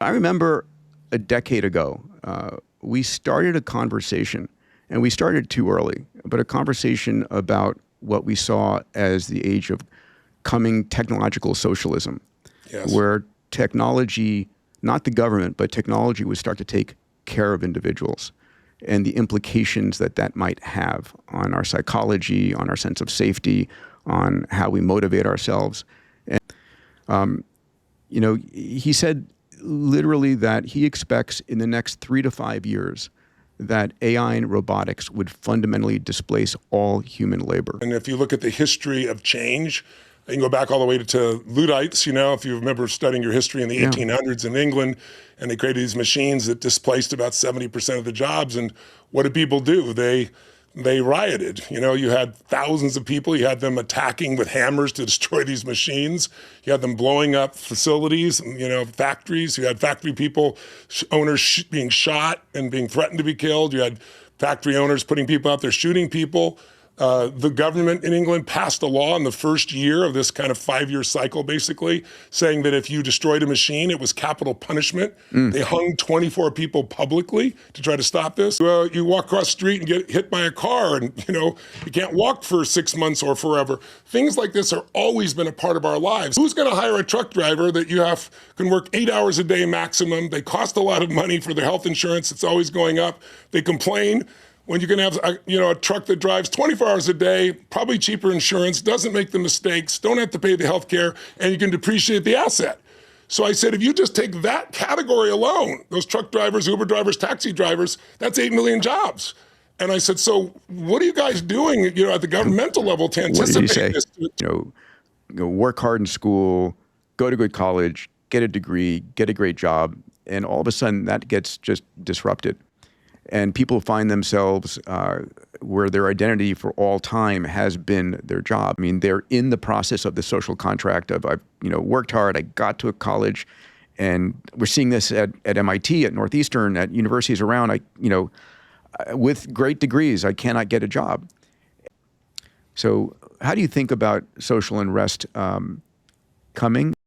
I remember a decade ago, we started a conversation, and we started too early, but a conversation about what we saw as the age of coming technological socialism, Yes. where technology, not the government, but technology would start to take care of individuals and the implications that that might have on our psychology, on our sense of safety, on how we motivate ourselves. And, he said literally that he expects in the next 3 to 5 years that AI and robotics would fundamentally displace all human labor. And if you look at the history of change, you can go back all the way to Luddites, if you remember studying your history in the 1800s in England, and they created these machines that displaced about 70% of the jobs. And what did people do? They rioted. You had thousands of people. You had them attacking with hammers to destroy these machines. You had them blowing up facilities, factories. You had factory people, owners being shot and being threatened to be killed. You had factory owners putting people out there shooting people. The government in England passed a law in the first year of this kind of 5-year cycle, basically, saying that if you destroyed a machine, it was capital punishment. They hung 24 people publicly to try to stop this. You walk across the street and get hit by a car and, you can't walk for 6 months or forever. Things like this have always been a part of our lives. Who's going to hire a truck driver that can work 8 hours a day maximum? They cost a lot of money for their health insurance. It's always going up. They complain. When you can have a truck that drives 24 hours a day, probably cheaper insurance, doesn't make the mistakes, don't have to pay the health care, and you can depreciate the asset. So I said, if you just take that category alone, those truck drivers, Uber drivers, taxi drivers, that's 8 million jobs. And I said, so what are you guys doing, at the governmental level to anticipate this? Work hard in school, go to good college, get a degree, get a great job, and all of a sudden that gets just disrupted. And people find themselves where their identity for all time has been their job. I mean, they're in the process of the social contract of, I've worked hard, I got to a college, and we're seeing this at MIT, at Northeastern, at universities around. With great degrees, I cannot get a job. So how do you think about social unrest coming?